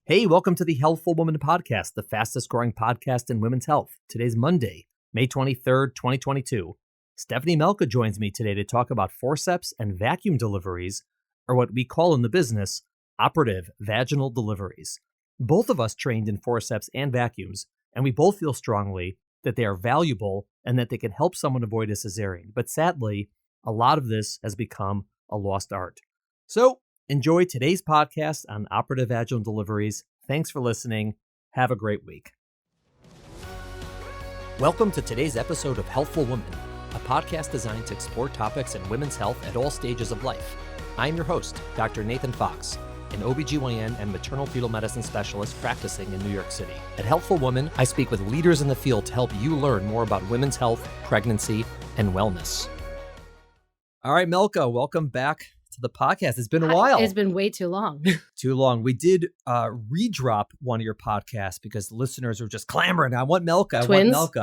Hey, welcome to the Healthful Woman podcast, the fastest growing podcast in women's health. Today's Monday, May 23rd, 2022. Stephanie Melka joins me today to talk about forceps and vacuum deliveries, or what we call in the business, operative vaginal deliveries. Both of us trained in forceps and vacuums, and we both feel strongly that they are valuable and that they can help someone avoid a cesarean. But sadly, a lot of this has become a lost art. So, enjoy today's podcast on operative vaginal deliveries. Thanks for listening. Have a great week. Welcome to today's episode of Healthful Woman, a podcast designed to explore topics in women's health at all stages of life. I'm your host, Dr. Nathan Fox, an OBGYN and maternal fetal medicine specialist practicing in New York City. At Healthful Woman, I speak with leaders in the field to help you learn more about women's health, pregnancy, and wellness. All right, Melka, welcome back to the podcast. It's been a while. It's been way too long. Too long. We did redrop one of your podcasts because listeners were just clamoring. I want Melka. Twins? I want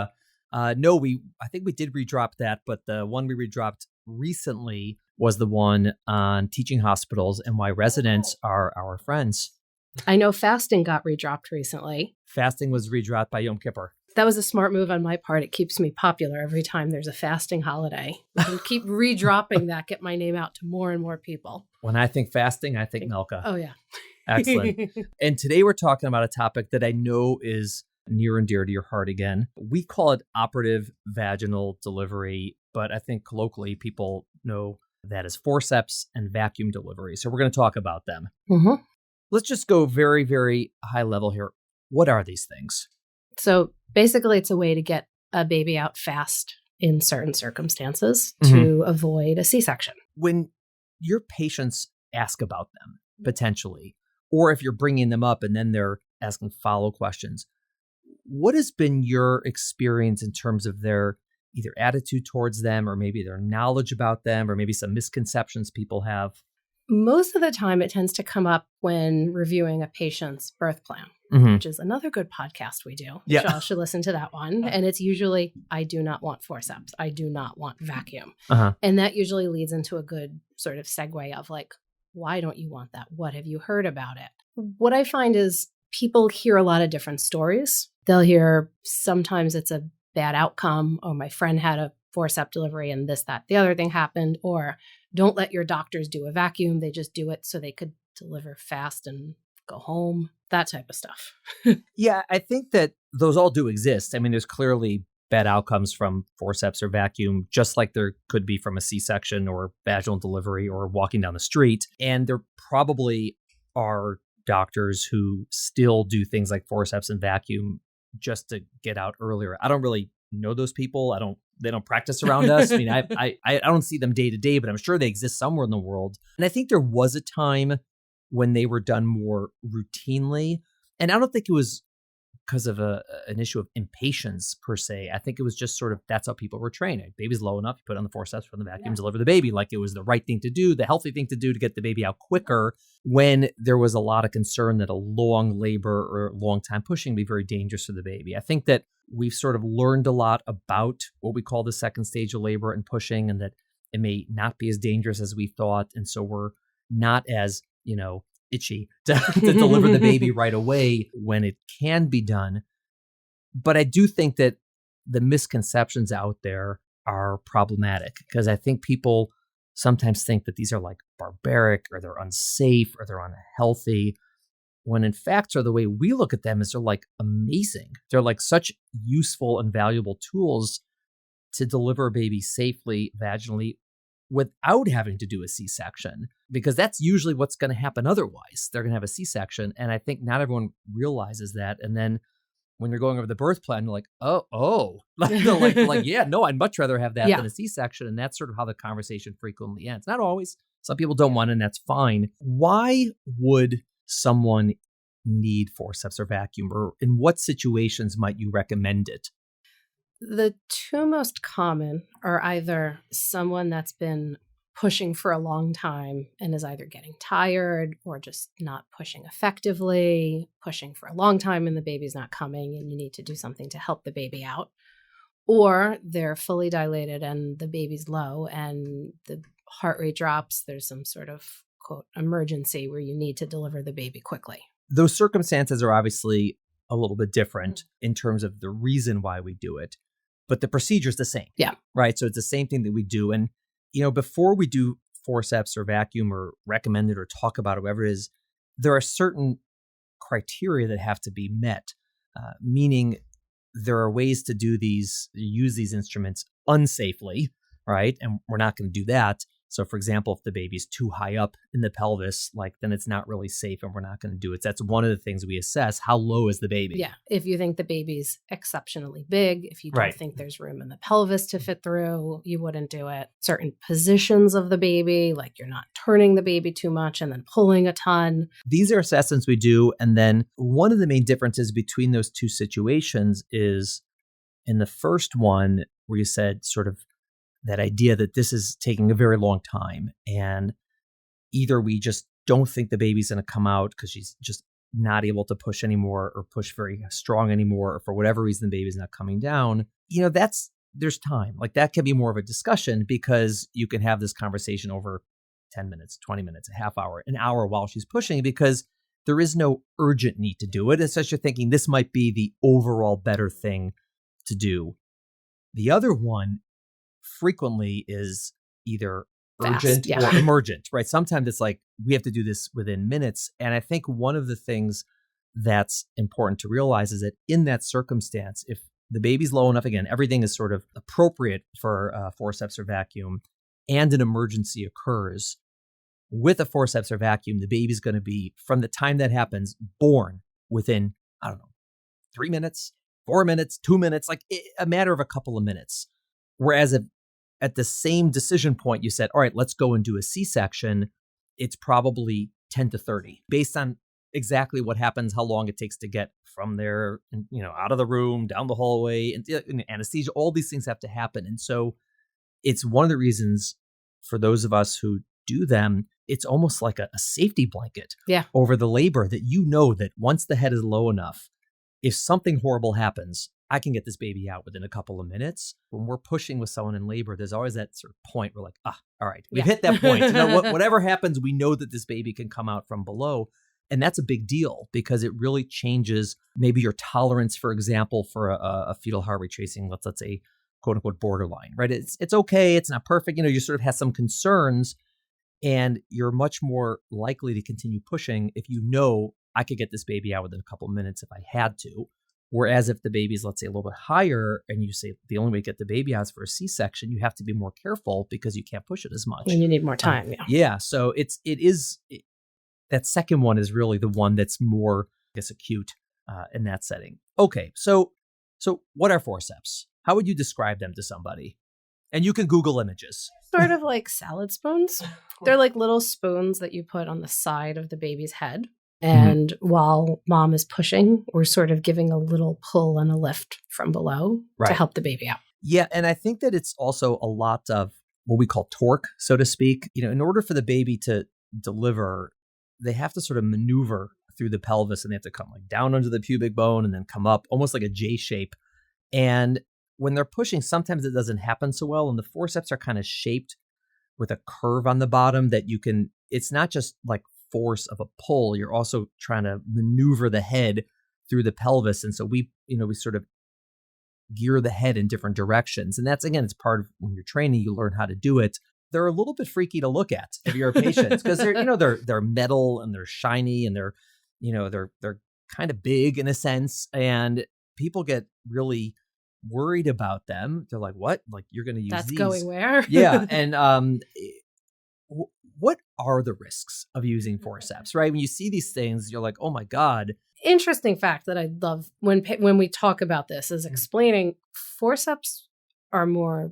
Melka. No, I think we did redrop that, but the one we redropped recently was the one on teaching hospitals and why residents are our friends. I know fasting got redropped recently. Fasting was redropped by Yom Kippur. That was a smart move on my part. It keeps me popular every time there's a fasting holiday. I can keep redropping that, get my name out to more and more people. When I think fasting, I think Melka. Oh, yeah. Excellent. And today we're talking about a topic that I know is near and dear to your heart again. We call it operative vaginal delivery, but I think colloquially people know that as forceps and vacuum delivery. So we're going to talk about them. Mm-hmm. Let's just go very, very high level here. What are these things? So basically, it's a way to get a baby out fast in certain circumstances to avoid a C-section. When your patients ask about them, potentially, or if you're bringing them up and then they're asking follow questions, what has been your experience in terms of their either attitude towards them or maybe their knowledge about them or maybe some misconceptions people have? Most of the time, it tends to come up when reviewing a patient's birth plan, which is another good podcast we do. Yeah. Y'all should listen to that one. And it's usually, I do not want forceps. I do not want vacuum. And that usually leads into a good sort of segue of like, why don't you want that? What have you heard about it? What I find is people hear a lot of different stories. They'll hear sometimes it's a bad outcome, or my friend had a forceps delivery and this, that, the other thing happened, or don't let your doctors do a vacuum. They just do it so they could deliver fast and go home, that type of stuff. Yeah, I think that those all do exist. I mean, there's clearly bad outcomes from forceps or vacuum, just like there could be from a C-section or vaginal delivery or walking down the street. And there probably are doctors who still do things like forceps and vacuum just to get out earlier. I don't really know those people. They don't practice around us. I mean, I don't see them day to day, but I'm sure they exist somewhere in the world. And I think there was a time when they were done more routinely. And I don't think it was because of an issue of impatience per se. I think it was just sort of, that's how people were trained. Baby's low enough, you put on the forceps from the vacuum, deliver the baby, like it was the right thing to do, the healthy thing to do to get the baby out quicker, when there was a lot of concern that a long labor or long time pushing would be very dangerous for the baby. I think that we've sort of learned a lot about what we call the second stage of labor and pushing, and that it may not be as dangerous as we thought. And so we're not as, itchy to deliver the baby right away when it can be done. But I do think that the misconceptions out there are problematic, because I think people sometimes think that these are like barbaric or they're unsafe or they're unhealthy, when in fact, the way we look at them is they're like amazing. They're like such useful and valuable tools to deliver a baby safely vaginally without having to do a C-section, because that's usually what's going to happen otherwise. They're going to have a C-section. And I think not everyone realizes that. And then when they're going over the birth plan, they're like, oh, like, yeah, no, I'd much rather have that than a C-section. And that's sort of how the conversation frequently ends. Not always. Some people don't want it, and that's fine. Why would someone need forceps or vacuum, or in what situations might you recommend it? The two most common are either someone that's been pushing for a long time and is either getting tired or just not pushing effectively, pushing for a long time and the baby's not coming and you need to do something to help the baby out. Or they're fully dilated and the baby's low and the heart rate drops. There's some sort of, quote, emergency where you need to deliver the baby quickly. those circumstances are obviously a little bit different in terms of the reason why we do it, but the procedure is the same. Yeah. Right. So it's the same thing that we do. And, before we do forceps or vacuum or recommend it or talk about it, whatever it is, there are certain criteria that have to be met, meaning there are ways to use these instruments unsafely, right? And we're not going to do that. So for example, if the baby's too high up in the pelvis, then it's not really safe and we're not going to do it. That's one of the things we assess. How low is the baby? Yeah. If you think the baby's exceptionally big, if you don't think there's room in the pelvis to fit through, you wouldn't do it. Certain positions of the baby, like you're not turning the baby too much and then pulling a ton. These are assessments we do. And then one of the main differences between those two situations is in the first one where you said sort of that idea that this is taking a very long time. And either we just don't think the baby's going to come out because she's just not able to push anymore or push very strong anymore, or for whatever reason, the baby's not coming down. There's time. That can be more of a discussion because you can have this conversation over 10 minutes, 20 minutes, a half hour, an hour while she's pushing, because there is no urgent need to do it. It's just you're thinking this might be the overall better thing to do. The other one frequently is either urgent or emergent, right? Sometimes it's we have to do this within minutes. And I think one of the things that's important to realize is that in that circumstance, if the baby's low enough, again, everything is sort of appropriate for forceps or vacuum, and an emergency occurs, with a forceps or vacuum, the baby's going to be, from the time that happens, born within, 3 minutes, 4 minutes, 2 minutes, a matter of a couple of minutes. Whereas if at the same decision point, you said, all right, let's go and do a C-section, it's probably 10 to 30 based on exactly what happens, how long it takes to get from there, out of the room, down the hallway, and anesthesia, all these things have to happen. And so it's one of the reasons for those of us who do them, it's almost like a safety blanket over the labor, that that once the head is low enough, if something horrible happens, I can get this baby out within a couple of minutes. When we're pushing with someone in labor, there's always that sort of point where all right, we've hit that point. Whatever happens, we know that this baby can come out from below. And that's a big deal because it really changes maybe your tolerance, for example, for a fetal heart rate tracing, let's say, quote unquote, borderline, right? It's okay. It's not perfect. You sort of have some concerns, and you're much more likely to continue pushing if I could get this baby out within a couple of minutes if I had to. Whereas if the baby's, let's say, a little bit higher and you say the only way to get the baby out is for a C-section, you have to be more careful because you can't push it as much. And you need more time. Yeah. So that second one is really the one that's more, acute in that setting. Okay. So what are forceps? How would you describe them to somebody? And you can Google images. Sort of like salad spoons. They're like little spoons that you put on the side of the baby's head. And while mom is pushing, we're sort of giving a little pull and a lift from below to help the baby out. Yeah. And I think that it's also a lot of what we call torque, so to speak. In order for the baby to deliver, they have to sort of maneuver through the pelvis, and they have to come down under the pubic bone and then come up almost like a J shape. And when they're pushing, sometimes it doesn't happen so well. And the forceps are kind of shaped with a curve on the bottom that it's not just force of a pull, you're also trying to maneuver the head through the pelvis. And so we sort of gear the head in different directions. And that's, again, it's part of when you're training, you learn how to do it. They're a little bit freaky to look at if you're a patient because they're metal and they're shiny and they're kind of big in a sense. And people get really worried about them. They're like, what? You're going to use That's these? Going where? Yeah. And, what are the risks of using forceps, right? When you see these things, you're like, oh my God. Interesting fact that I love when we talk about this is explaining forceps are more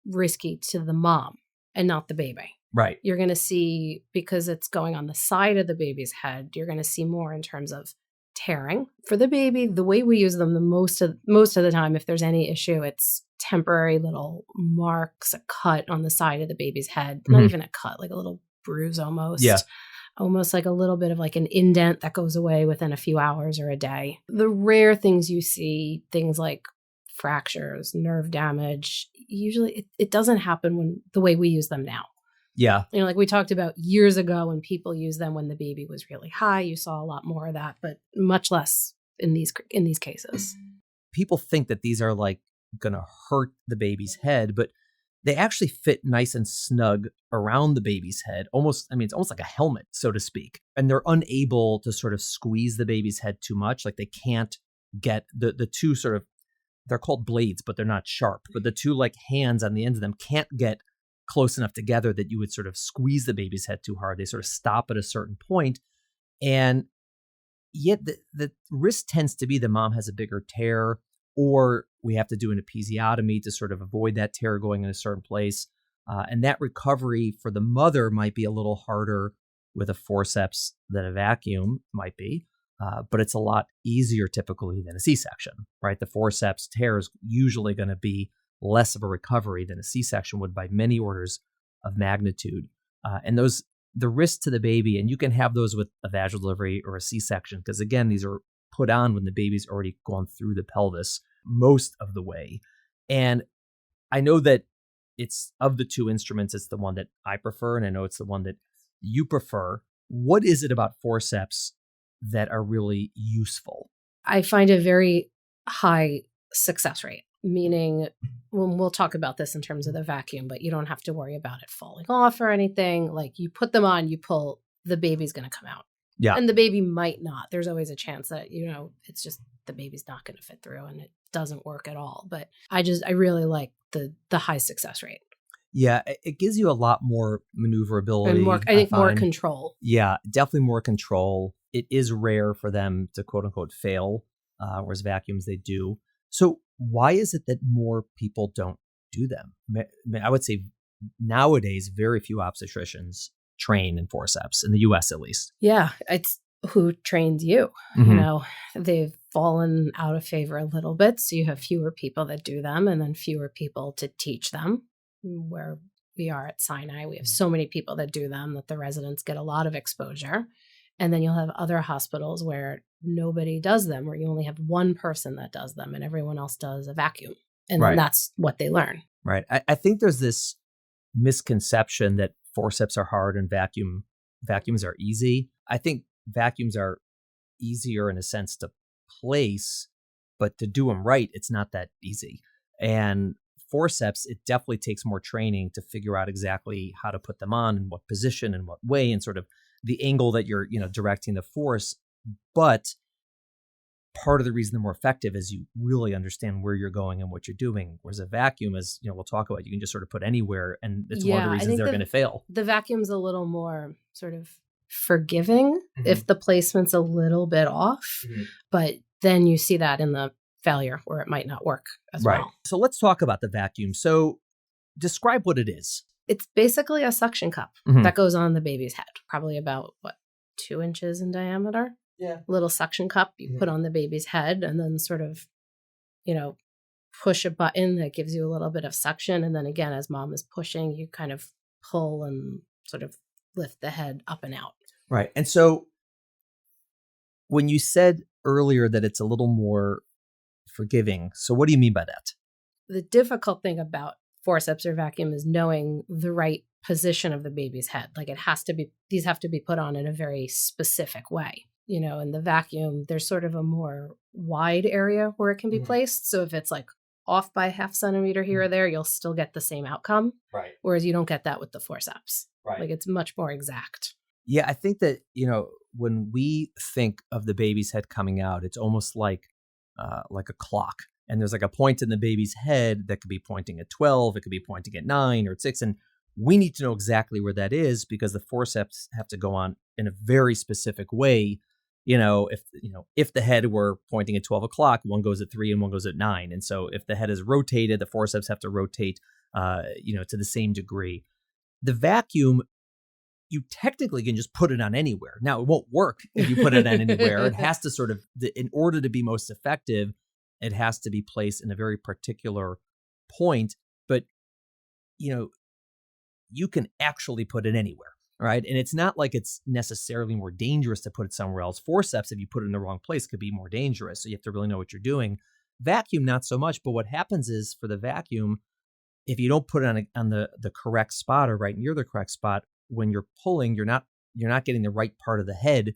risky to the mom and not the baby. Right. You're going to see, because it's going on the side of the baby's head, you're going to see more in terms of tearing. For the baby, the way we use them, the most of the time, if there's any issue, it's temporary little marks, a cut on the side of the baby's head. Not even a cut, like a little bruise almost. Yeah. Almost like a little bit of an indent that goes away within a few hours or a day. The rare things you see, things like fractures, nerve damage, usually it doesn't happen when the way we use them now. Yeah. Like we talked about years ago when people used them when the baby was really high, you saw a lot more of that, but much less in these cases. People think that these are like going to hurt the baby's head, but they actually fit nice and snug around the baby's head. It's almost like a helmet, so to speak. And they're unable to sort of squeeze the baby's head too much. Like they can't get the two sort of, they're called blades, but they're not sharp. But the two like hands on the ends of them can't get close enough together that you would sort of squeeze the baby's head too hard. They sort of stop at a certain point. And yet the risk tends to be the mom has a bigger tear, or we have to do an episiotomy to sort of avoid that tear going in a certain place. And that recovery for the mother might be a little harder with a forceps than a vacuum might be. But it's a lot easier typically than a C-section, right? The forceps tear is usually going to be less of a recovery than a C-section would by many orders of magnitude. And the risk to the baby, and you can have those with a vaginal delivery or a C-section, because again, these are put on when the baby's already gone through the pelvis most of the way. And I know that it's of the two instruments, it's the one that I prefer, and I know it's the one that you prefer. What is it about forceps that are really useful? I find a very high success rate, meaning when we'll talk about this in terms of the vacuum, but you don't have to worry about it falling off or anything. Like you put them on, you pull, the baby's going to come out. Yeah. And the baby might not. There's always a chance that, it's just the baby's not going to fit through and it doesn't work at all. But I really like the high success rate. Yeah, it gives you a lot more maneuverability. And more control. Yeah, definitely more control. It is rare for them to quote unquote fail, whereas vacuums, they do. So why is it that more people don't do them? I would say nowadays, very few obstetricians train in forceps, in the US at least. Yeah, it's who trains you. Mm-hmm. They've fallen out of favor a little bit. So you have fewer people that do them and then fewer people to teach them. Where we are at Sinai, we have so many people that do them that the residents get a lot of exposure. And then you'll have other hospitals where nobody does them, where you only have one person that does them and everyone else does a vacuum. And then that's what they learn. Right. I think there's this misconception that forceps are hard and vacuums are easy. I think vacuums are easier in a sense to place, but to do them right, it's not that easy. And forceps, it definitely takes more training to figure out exactly how to put them on, in what position, in what way, and sort of the angle that you're, directing the force. But part of the reason they're more effective is you really understand where you're going and what you're doing. Whereas a vacuum, as we'll talk about, you can just sort of put anywhere, and it's one of the reasons they're going to fail. The vacuum's a little more sort of forgiving if the placement's a little bit off, but then you see that in the failure where it might not work as well. So let's talk about the vacuum. So describe what it is. It's basically a suction cup that goes on the baby's head, probably about 2 inches in diameter. Yeah. Little suction cup you put on the baby's head and then sort of, push a button that gives you a little bit of suction. And then again, as mom is pushing, you kind of pull and sort of lift the head up and out. Right. And so when you said earlier that it's a little more forgiving, so what do you mean by that? The difficult thing about forceps or vacuum is knowing the right position of the baby's head. Like these have to be put on in a very specific way. In the vacuum, there's sort of a more wide area where it can be placed. So if it's like off by 0.5 centimeter here or there, you'll still get the same outcome. Right. Whereas you don't get that with the forceps. Right. Like it's much more exact. Yeah, I think that, when we think of the baby's head coming out, it's almost like a clock. And there's like a point in the baby's head that could be pointing at 12, it could be pointing at 9 or at 6. And we need to know exactly where that is because the forceps have to go on in a very specific way. If the head were pointing at 12 o'clock, one goes at 3 and one goes at 9. And so if the head is rotated, the forceps have to rotate, to the same degree. The vacuum, you technically can just put it on anywhere. Now, it won't work if you put it on anywhere. It has to sort of, in order to be most effective, it has to be placed in a very particular point. But, you can actually put it anywhere. Right. And it's not like it's necessarily more dangerous to put it somewhere else. Forceps, if you put it in the wrong place, could be more dangerous. So you have to really know what you're doing. Vacuum, not so much. But what happens is for the vacuum, if you don't put it on the correct spot or right near the correct spot, when you're pulling, you're not getting the right part of the head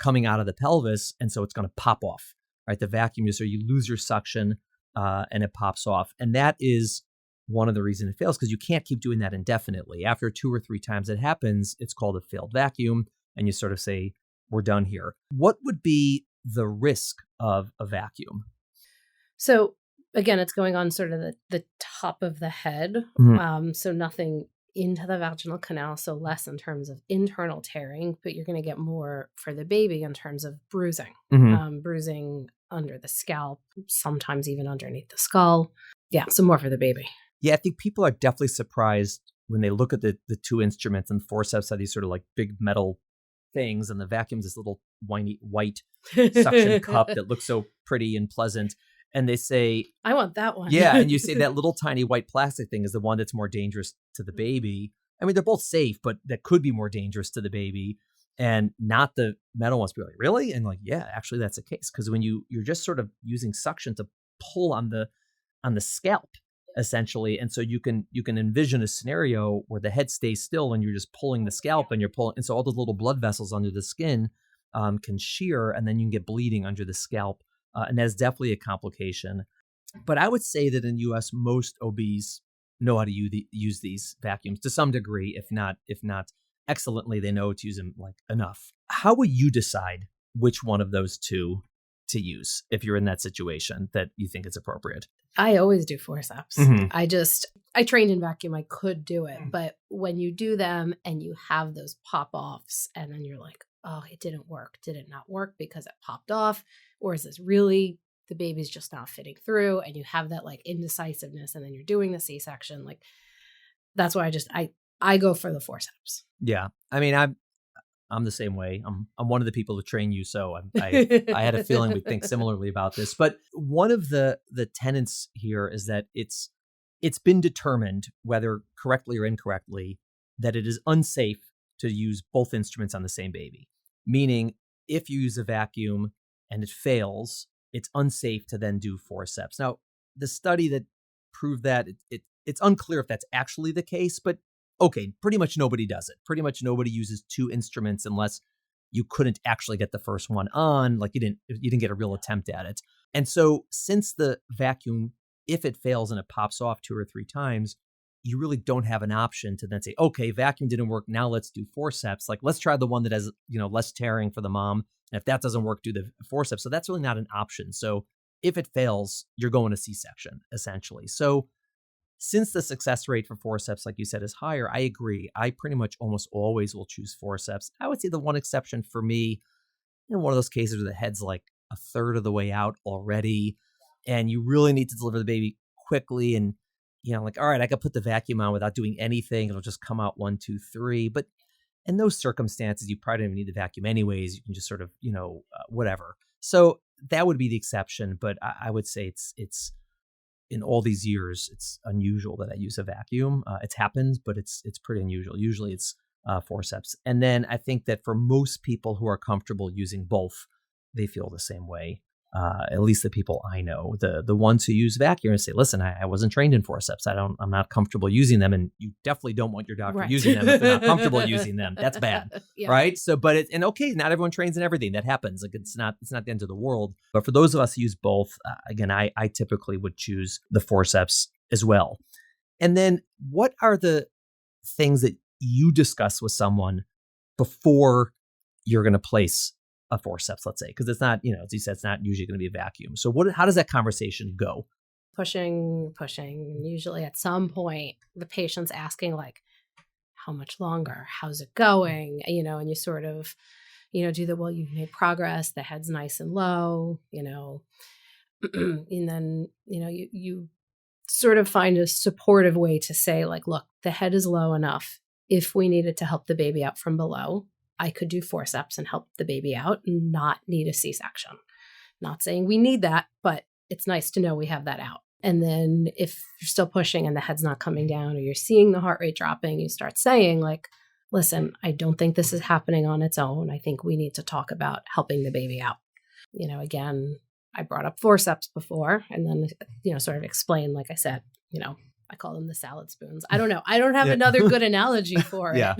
coming out of the pelvis, and so it's going to pop off. Right, the vacuum is so you lose your suction and it pops off, and that is one of the reasons it fails, because you can't keep doing that indefinitely. After 2 or 3 times it happens, it's called a failed vacuum, and you sort of say, we're done here. What would be the risk of a vacuum? So again, it's going on sort of the top of the head. So nothing into the vaginal canal, so less in terms of internal tearing, but you're going to get more for the baby in terms of bruising. Bruising under the scalp, sometimes even underneath the skull. Yeah, so more for the baby. Yeah, I think people are definitely surprised when they look at the 2 instruments, and forceps are these sort of like big metal things, and the vacuum's this little white suction cup that looks so pretty and pleasant. And they say, I want that one. Yeah. And you say that little tiny white plastic thing is the one that's more dangerous to the baby. I mean, they're both safe, but that could be more dangerous to the baby, and not the metal ones. People are like, really? And like, yeah, actually that's the case. Because when you're just sort of using suction to pull on the scalp, essentially. And so you can envision a scenario where the head stays still and you're just pulling the scalp, and you're pulling. And so all those little blood vessels under the skin can shear, and then you can get bleeding under the scalp. And that's definitely a complication. But I would say that in the US, most OBs know how to use these vacuums to some degree, if not excellently. They know to use them like enough. How would you decide which one of those 2 to use if you're in that situation that you think is appropriate? I always do forceps. I trained in vacuum. I could do it. But when you do them and you have those pop-offs, and then you're like, oh, it didn't work. Did it not work because it popped off? Or is this really the baby's just not fitting through? And you have that like indecisiveness, and then you're doing the C-section. Like, that's why I go for the forceps. Yeah. I mean, I'm the same way. I'm one of the people who train you, so I had a feeling we'd think similarly about this. But one of the tenets here is that it's been determined, whether correctly or incorrectly, that it is unsafe to use both instruments on the same baby. Meaning, if you use a vacuum and it fails, it's unsafe to then do forceps. Now, the study that proved that, it's unclear if that's actually the case, but okay, pretty much nobody does it. Pretty much nobody uses 2 instruments unless you couldn't actually get the first one on, like you didn't get a real attempt at it. And so since the vacuum, if it fails and it pops off 2 or 3 times, you really don't have an option to then say, okay, vacuum didn't work, now let's do forceps. Like, let's try the one that has, less tearing for the mom. And if that doesn't work, do the forceps. So that's really not an option. So if it fails, you're going to C-section, essentially. So since the success rate for forceps, like you said, is higher, I agree. I pretty much almost always will choose forceps. I would say the one exception for me, one of those cases where the head's like a third of the way out already, and you really need to deliver the baby quickly, and like, all right, I could put the vacuum on without doing anything. It'll just come out 1, 2, 3. But in those circumstances, you probably don't even need the vacuum anyways. You can just sort of, whatever. So that would be the exception. But I would say it's in all these years, it's unusual that I use a vacuum. It's happened, but it's pretty unusual. Usually it's forceps. And then I think that for most people who are comfortable using both, they feel the same way. At least the people I know, the ones who use vacuum and say, listen, I wasn't trained in forceps. I'm not comfortable using them. And you definitely don't want your doctor using them if they're not comfortable using them. That's bad. Yeah. Right. So, but okay, not everyone trains in everything. That happens. Like, it's not the end of the world. But for those of us who use both, again, I typically would choose the forceps as well. And then what are the things that you discuss with someone before you're going to place a forceps, let's say, because it's not, as you said, it's not usually going to be a vacuum. So how does that conversation go? Pushing. Usually at some point, the patient's asking like, how much longer? How's it going? And you sort of, well, you've made progress. The head's nice and low, and then, you sort of find a supportive way to say like, look, the head is low enough. If we needed to help the baby out from below, I could do forceps and help the baby out and not need a C-section. Not saying we need that, but it's nice to know we have that out. And then if you're still pushing and the head's not coming down, or you're seeing the heart rate dropping, you start saying like, listen, I don't think this is happening on its own. I think we need to talk about helping the baby out. Again, I brought up forceps before, and then, sort of explain, like I said, I call them the salad spoons. I don't know. I don't have another good analogy for it.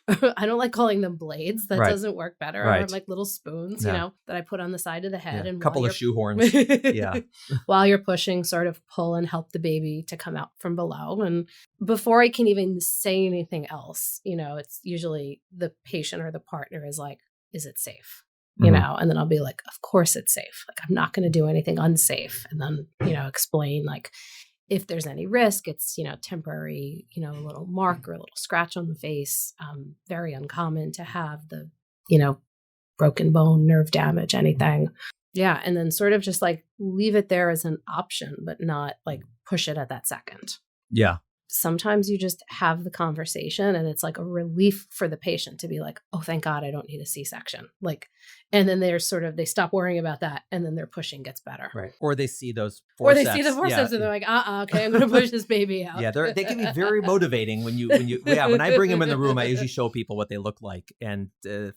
I don't like calling them blades. That doesn't work better. I have like little spoons, you know, that I put on the side of the head. And a couple of shoehorns. While you're pushing, sort of pull and help the baby to come out from below. And before I can even say anything else, you know, it's usually the patient or the partner is like, is it safe? You know, and then I'll be like, of course it's safe. Like, I'm not going to do anything unsafe. And then, you know, explain like, if there's any risk, it's, you know, temporary, you know, a little mark or a little scratch on the face. Very uncommon to have the, you know, broken bone, nerve damage, anything. Yeah. And then sort of just like leave it there as an option, but not like push it at that second. Yeah. Sometimes you just have the conversation and it's like a relief for the patient to be like, oh, thank God I don't need a C-section. Like, and then they're sort of, they stop worrying about that and then their pushing gets better. Right. Or they see those forceps. Or they see the forceps and they're like, okay, I'm going to push this baby out. Yeah. They can be very motivating when when I bring them in the room, I usually show people what they look like. And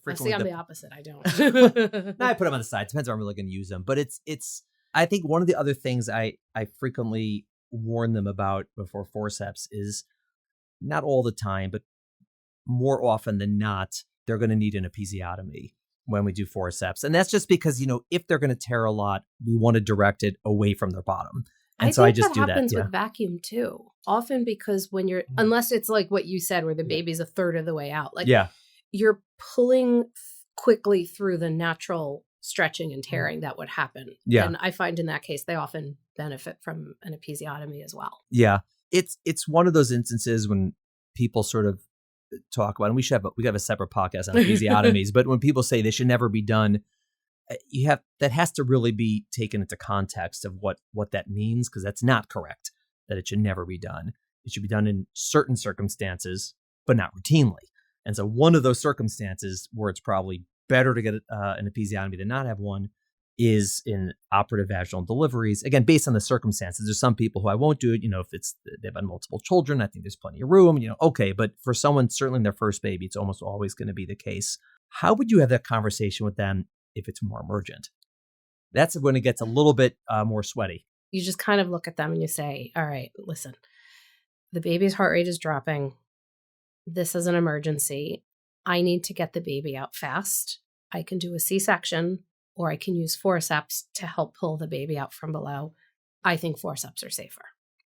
frequently I'm the opposite. I don't. No, I put them on the side. Depends if I'm really going to use them. But it's, I think one of the other things I frequently warn them about before forceps is, not all the time, but more often than not, they're going to need an episiotomy when we do forceps. And that's just because, you know, if they're going to tear a lot, we want to direct it away from their bottom. And so I just do that. That happens with vacuum too. Often because when you're, unless it's like what you said, where the baby's a third of the way out, like you're pulling quickly through the natural stretching and tearing that would happen. Yeah. And I find in that case, they often benefit from an episiotomy as well. Yeah. It's one of those instances when people sort of talk about, and we have a separate podcast on episiotomies, but when people say they should never be done, that has to really be taken into context of what that means, because that's not correct, that it should never be done. It should be done in certain circumstances, but not routinely. And so one of those circumstances where it's probably better to get an episiotomy than not have one is in operative vaginal deliveries. Again, based on the circumstances, there's some people who I won't do it. You know, if they've had multiple children, I think there's plenty of room, you know, okay. But for someone, certainly in their first baby, it's almost always going to be the case. How would you have that conversation with them if it's more emergent? That's when it gets a little bit more sweaty. You just kind of look at them and you say, all right, listen, the baby's heart rate is dropping. This is an emergency. I need to get the baby out fast. I can do a C-section, or I can use forceps to help pull the baby out from below. I think forceps are safer.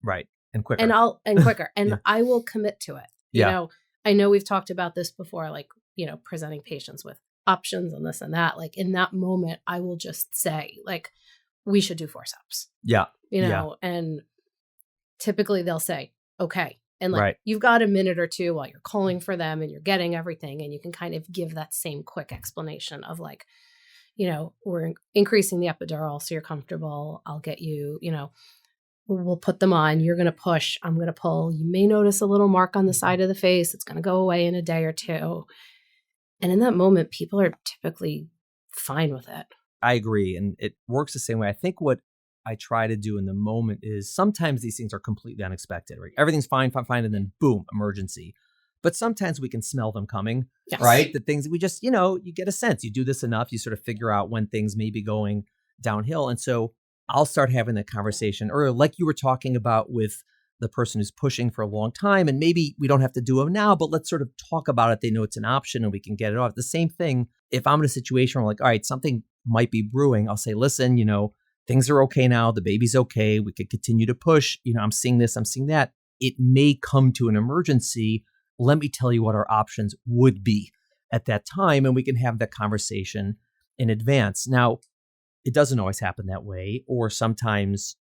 Right. And quicker. And quicker. And I will commit to it. You know, I know we've talked about this before, like, you know, presenting patients with options and this and that. Like, in that moment, I will just say, like, we should do forceps. Yeah. You know, and typically they'll say, okay. And like, you've got a minute or two while you're calling for them and you're getting everything. And you can kind of give that same quick explanation of like, you know, we're increasing the epidural so you're comfortable. I'll get you, you know, we'll put them on. You're going to push. I'm going to pull. You may notice a little mark on the side of the face. It's going to go away in a day or two. And in that moment, people are typically fine with it. I agree. And it works the same way. I think what I try to do in the moment is, sometimes these things are completely unexpected, right? Everything's fine, and then boom, emergency. But sometimes we can smell them coming, right? The things we just, you know, you get a sense. You do this enough, you sort of figure out when things may be going downhill. And so I'll start having that conversation, or like you were talking about with the person who's pushing for a long time, and maybe we don't have to do them now, but let's sort of talk about it. They know it's an option and we can get it off. The same thing, if I'm in a situation where I'm like, all right, something might be brewing, I'll say, listen, you know, things are okay now. The baby's okay. We could continue to push. You know, I'm seeing this, I'm seeing that. It may come to an emergency. Let me tell you what our options would be at that time, and we can have that conversation in advance. Now, it doesn't always happen that way, or sometimes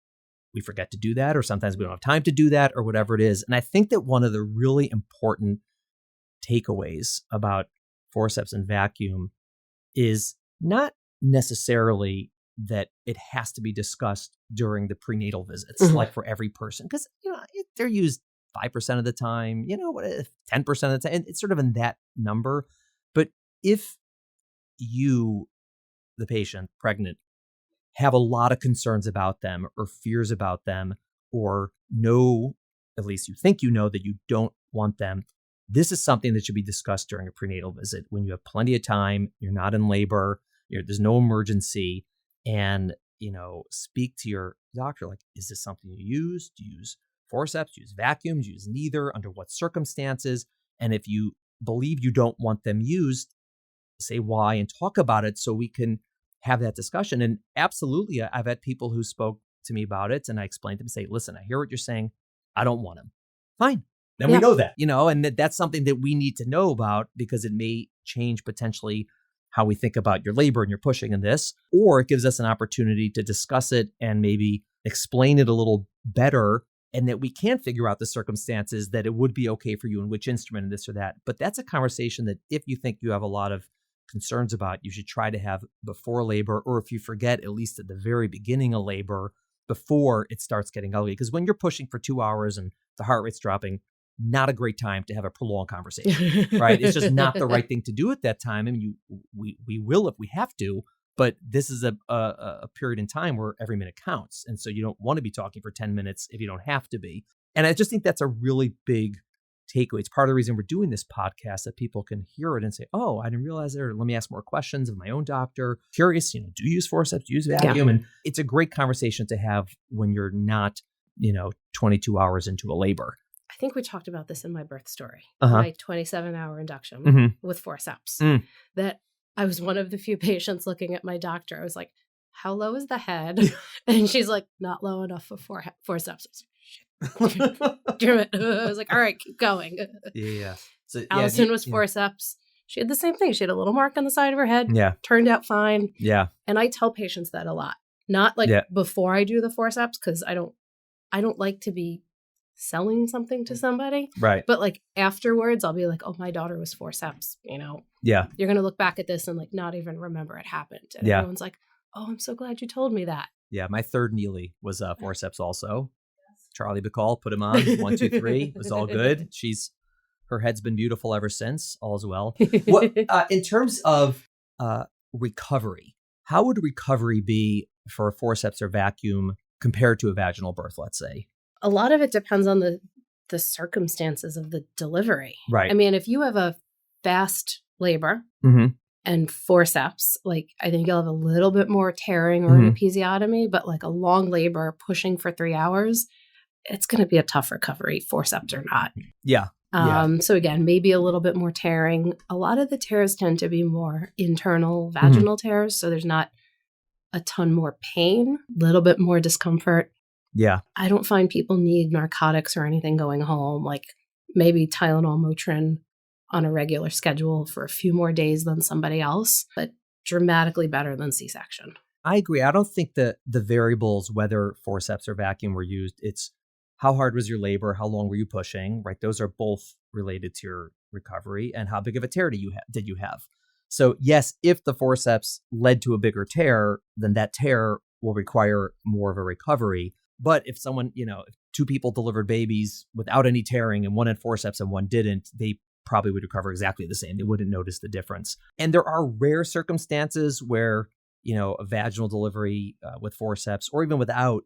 we forget to do that, or sometimes we don't have time to do that, or whatever it is. And I think that one of the really important takeaways about forceps and vacuum is not necessarily that it has to be discussed during the prenatal visits, like for every person, because, you know, they're used 5% of the time, you know, 10% of the time. It's sort of in that number. But if you, the patient, pregnant, have a lot of concerns about them or fears about them, or know, at least you think you know, that you don't want them, this is something that should be discussed during a prenatal visit when you have plenty of time, you're not in labor, there's no emergency. And, you know, speak to your doctor, like, is this something you use? Do you use forceps, use vacuums, use neither, under what circumstances. And if you believe you don't want them used, say why and talk about it so we can have that discussion. And absolutely, I've had people who spoke to me about it, and I explained to them, say, listen, I hear what you're saying. I don't want them. Fine. Then we know that, and that's something that we need to know about, because it may change potentially how we think about your labor and your pushing in this, or it gives us an opportunity to discuss it and maybe explain it a little better, and that we can figure out the circumstances that it would be okay for you and which instrument and this or that. But that's a conversation that if you think you have a lot of concerns about, you should try to have before labor, or if you forget, at least at the very beginning of labor, before it starts getting ugly. Because when you're pushing for 2 hours and the heart rate's dropping, not a great time to have a prolonged conversation, right? It's just not the right thing to do at that time. I mean, we will if we have to, but this is a period in time where every minute counts. And so you don't want to be talking for 10 minutes if you don't have to be. And I just think that's a really big takeaway. It's part of the reason we're doing this podcast, that people can hear it and say, oh, I didn't realize that, or let me ask more questions of my own doctor. Curious, do you use forceps? Do you use vacuum? And it's a great conversation to have when you're not, 22 hours into a labor. I think we talked about this in my birth story, my 27-hour induction with forceps, that I was one of the few patients looking at my doctor. I was like, how low is the head? And she's like, not low enough for forceps. Damn it. I was like, all right, keep going. Yeah. So Allison was forceps. She had the same thing. She had a little mark on the side of her head. Yeah. Turned out fine. Yeah. And I tell patients that a lot. Not like before I do the forceps, because I don't like to be selling something to somebody. Right. But like afterwards, I'll be like, oh, my daughter was forceps, Yeah. You're going to look back at this and like not even remember it happened. And everyone's like, oh, I'm so glad you told me that. Yeah. My third Neely was forceps also. Charlie Bacall, put him on. 1, 2, 3. It was all good. Her head's been beautiful ever since. All's well. What in terms of recovery, how would recovery be for a forceps or vacuum compared to a vaginal birth, let's say? A lot of it depends on the circumstances of the delivery. Right. I mean, if you have a fast labor and forceps, like I think you'll have a little bit more tearing or an episiotomy, but like a long labor pushing for 3 hours, it's going to be a tough recovery, forceps or not. Yeah. So again, maybe a little bit more tearing. A lot of the tears tend to be more internal vaginal tears. So there's not a ton more pain, a little bit more discomfort. Yeah. I don't find people need narcotics or anything going home, like maybe Tylenol, Motrin on a regular schedule for a few more days than somebody else, but dramatically better than C-section. I agree. I don't think the variables, whether forceps or vacuum were used, it's how hard was your labor? How long were you pushing? Right. Those are both related to your recovery. And how big of a tear did you have? So yes, if the forceps led to a bigger tear, then that tear will require more of a recovery. But if someone, if 2 people delivered babies without any tearing and one had forceps and one didn't, they probably would recover exactly the same. They wouldn't notice the difference. And there are rare circumstances where, a vaginal delivery with forceps or even without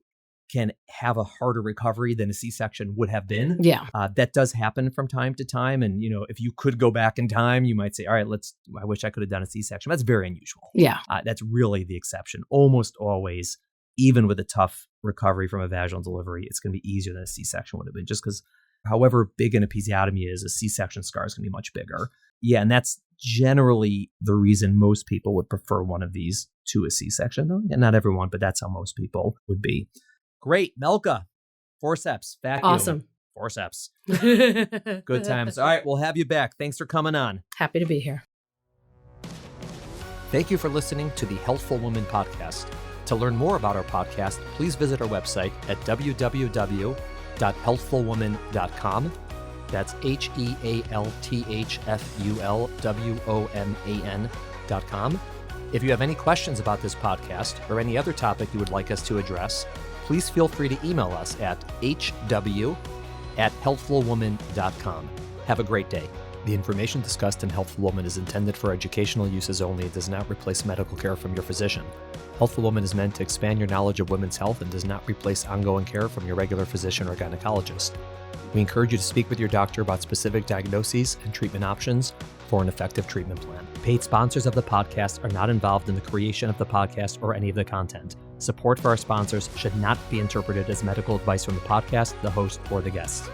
can have a harder recovery than a C-section would have been. Yeah. That does happen from time to time. And, if you could go back in time, you might say, all right, I wish I could have done a C-section. That's very unusual. Yeah. That's really the exception. Almost always, even with a tough recovery from a vaginal delivery, it's going to be easier than a C-section would have been, just because however big an episiotomy is, a C-section scar is going to be much bigger. Yeah. And that's generally the reason most people would prefer one of these to a C-section. And not everyone, but that's how most people would be. Great. Melka, forceps, vacuum. Awesome. Forceps. Good times. All right. We'll have you back. Thanks for coming on. Happy to be here. Thank you for listening to the Healthful Woman podcast. To learn more about our podcast, please visit our website at www.healthfulwoman.com. That's HEALTHFULWOMAN.com. If you have any questions about this podcast or any other topic you would like us to address, please feel free to email us at hw@healthfulwoman.com. Have a great day. The information discussed in Healthful Woman is intended for educational uses only and does not replace medical care from your physician. Healthful Woman is meant to expand your knowledge of women's health and does not replace ongoing care from your regular physician or gynecologist. We encourage you to speak with your doctor about specific diagnoses and treatment options for an effective treatment plan. Paid sponsors of the podcast are not involved in the creation of the podcast or any of the content. Support for our sponsors should not be interpreted as medical advice from the podcast, the host, or the guests.